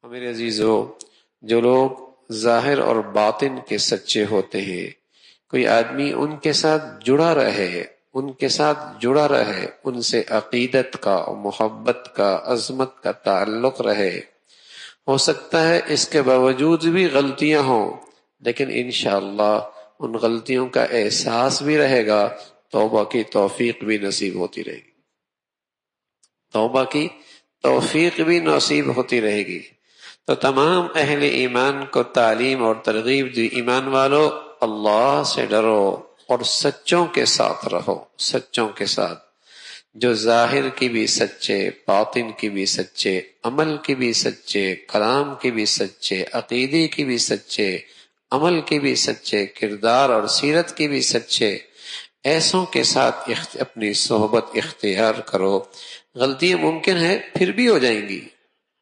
میرے عزیزو، جو لوگ ظاہر اور باطن کے سچے ہوتے ہیں، کوئی آدمی ان کے ساتھ جڑا رہے، ان سے عقیدت کا، محبت کا، عظمت کا تعلق رہے، ہو سکتا ہے اس کے باوجود بھی غلطیاں ہوں، لیکن انشاءاللہ ان غلطیوں کا احساس بھی رہے گا، توبہ کی توفیق بھی نصیب ہوتی رہے گی، توبہ کی توفیق بھی نصیب ہوتی رہے گی۔ تو تمام اہل ایمان کو تعلیم اور ترغیب دی، ایمان والو اللہ سے ڈرو اور سچوں کے ساتھ رہو، سچوں کے ساتھ، جو ظاہر کی بھی سچے، باطن کی بھی سچے، عمل کی بھی سچے، کلام کی بھی سچے، عقیدے کی بھی سچے، عمل کی بھی سچے، کردار اور سیرت کی بھی سچے، ایسوں کے ساتھ اپنی صحبت اختیار کرو۔ غلطیاں ممکن ہے پھر بھی ہو جائیں گی،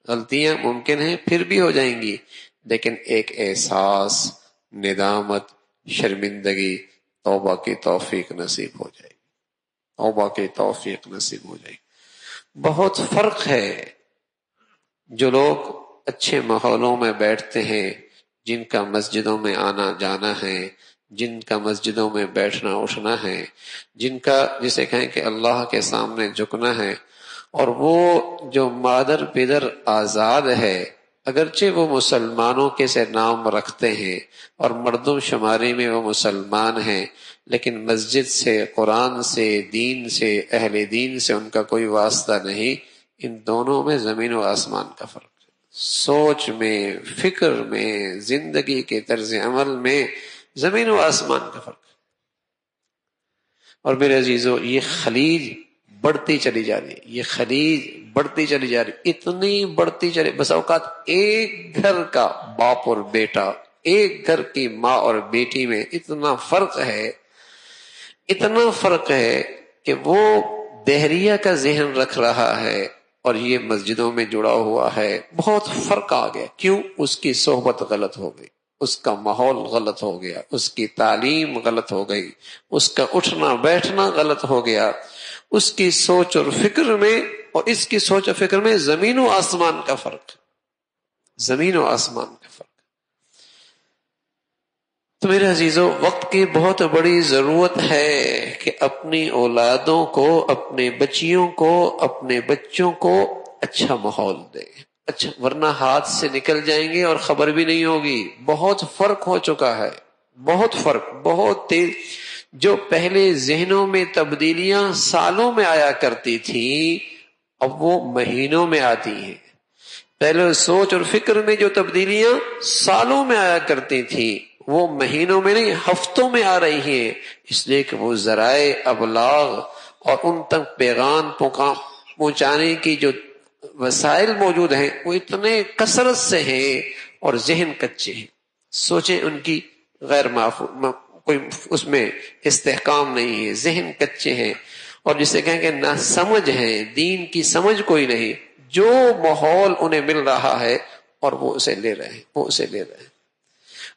غلطیاں ممکن ہیں پھر بھی ہو جائیں گی، لیکن ایک احساس، ندامت، شرمندگی، توبہ کی توفیق نصیب ہو جائے گی، توبہ کی توفیق نصیب ہو جائے گی۔ بہت فرق ہے جو لوگ اچھے ماحولوں میں بیٹھتے ہیں، جن کا مسجدوں میں آنا جانا ہے، جن کا مسجدوں میں بیٹھنا اٹھنا ہے، جن کا جسے کہیں کہ اللہ کے سامنے جھکنا ہے، اور وہ جو مادر پدر آزاد ہے، اگرچہ وہ مسلمانوں کے سے نام رکھتے ہیں اور مردم شماری میں وہ مسلمان ہیں، لیکن مسجد سے، قرآن سے، دین سے، اہل دین سے ان کا کوئی واسطہ نہیں۔ ان دونوں میں زمین و آسمان کا فرق ہے، سوچ میں، فکر میں، زندگی کے طرز عمل میں زمین و آسمان کا فرق ہے۔ اور میرے عزیزو، یہ خلیج بڑھتی چلی جا رہی ہے، یہ خلیج بڑھتی چلی جا رہی، اتنی بڑھتی چلی، بس اوقات ایک گھر کا باپ اور بیٹا، ایک گھر کی ماں اور بیٹی میں اتنا فرق ہے، اتنا فرق ہے کہ وہ دہریہ کا ذہن رکھ رہا ہے اور یہ مسجدوں میں جڑا ہوا ہے۔ بہت فرق آ گیا، کیوں؟ اس کی صحبت غلط ہو گئی، اس کا ماحول غلط ہو گیا، اس کی تعلیم غلط ہو گئی، اس کا اٹھنا بیٹھنا غلط ہو گیا، اس کی سوچ اور فکر میں اور اس کی سوچ اور فکر میں زمین و آسمان کا فرق، زمین و آسمان کا فرق۔ تو میرے عزیزو، وقت کی بہت بڑی ضرورت ہے کہ اپنی اولادوں کو، اپنے بچیوں کو، اپنے بچوں کو اچھا ماحول دے، اچھا، ورنہ ہاتھ سے نکل جائیں گے اور خبر بھی نہیں ہوگی۔ بہت فرق ہو چکا ہے، بہت فرق، بہت تیز۔ جو پہلے ذہنوں میں تبدیلیاں سالوں میں آیا کرتی تھی، اب وہ مہینوں میں آتی ہیں۔ پہلے سوچ اور فکر میں جو تبدیلیاں سالوں میں آیا کرتی تھی، وہ مہینوں میں نہیں، ہفتوں میں آ رہی ہیں، اس لیے کہ وہ ذرائع ابلاغ اور ان تک پیغام پہنچانے کی جو وسائل موجود ہیں وہ اتنے کثرت سے ہیں، اور ذہن کچے ہیں، سوچیں ان کی غیر کوئی اس میں استحکام نہیں ہے، ذہن کچے ہیں، اور جسے کہیں کہ نہ سمجھ ہے، دین کی سمجھ کوئی نہیں، جو ماحول انہیں مل رہا ہے اور وہ اسے لے رہے ہیں، وہ اسے لے رہے ہیں۔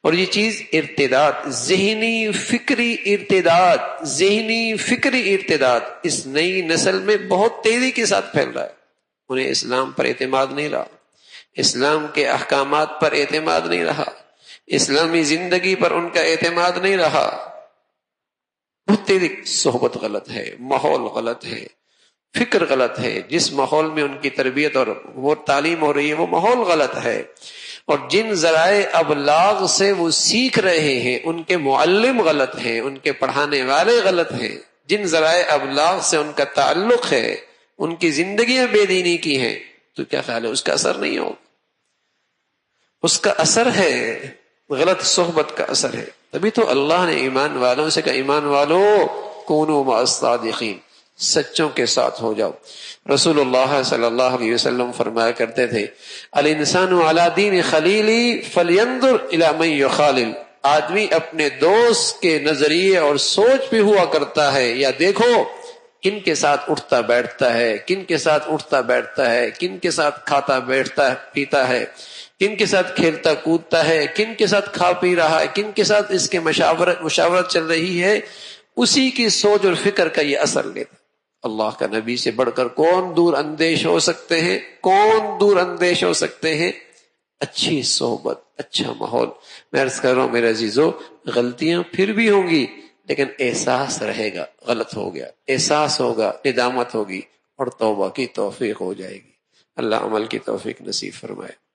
اور یہ چیز ارتداد، ذہنی فکری ارتداد، ذہنی فکری ارتداد اس نئی نسل میں بہت تیزی کے ساتھ پھیل رہا ہے۔ انہیں اسلام پر اعتماد نہیں رہا، اسلام کے احکامات پر اعتماد نہیں رہا، اسلامی زندگی پر ان کا اعتماد نہیں رہا، بہت تیزی، صحبت غلط ہے، ماحول غلط ہے، فکر غلط ہے، جس ماحول میں ان کی تربیت اور وہ تعلیم ہو رہی ہے وہ ماحول غلط ہے، اور جن ذرائع ابلاغ سے وہ سیکھ رہے ہیں ان کے معلم غلط ہیں، ان کے پڑھانے والے غلط ہیں، جن ذرائع ابلاغ سے ان کا تعلق ہے ان کی زندگیاں بے دینی کی ہیں، تو کیا خیال ہے اس کا اثر نہیں ہوگا؟ اس کا اثر ہے، غلط صحبت کا اثر ہے۔ تبھی تو اللہ نے ایمان والوں سے کہا، ایمان والو کونوا مع الصادقین، سچوں کے ساتھ ہو جاؤ۔ رسول اللہ صلی اللہ علیہ وسلم فرمایا کرتے تھے، الانسان علی دین خلیلی فلینظر الی من یخالل، آدمی اپنے دوست کے نظریے اور سوچ پہ ہوا کرتا ہے، یا دیکھو کن کے ساتھ اٹھتا بیٹھتا ہے، کن کے ساتھ اٹھتا بیٹھتا ہے، کن کے ساتھ کھاتا بیٹھتا پیتا ہے، کن کے ساتھ کھیلتا کودتا ہے، کن کے ساتھ کھا پی رہا ہے، کن کے ساتھ اس کے مشاورت چل رہی ہے، اسی کی سوچ اور فکر کا یہ اثر لیتا۔ اللہ کا نبی سے بڑھ کر کون دور اندیش ہو سکتے ہیں، کون دور اندیش ہو سکتے ہیں؟ اچھی صحبت، اچھا ماحول. میں عرض کر رہا ہوں میرے عزیزو، غلطیاں پھر بھی ہوں گی لیکن احساس رہے گا غلط ہو گیا، احساس ہوگا، ندامت ہوگی اور توبہ کی توفیق ہو جائے گی. اللہ عمل کی توفیق نصیب فرمائے.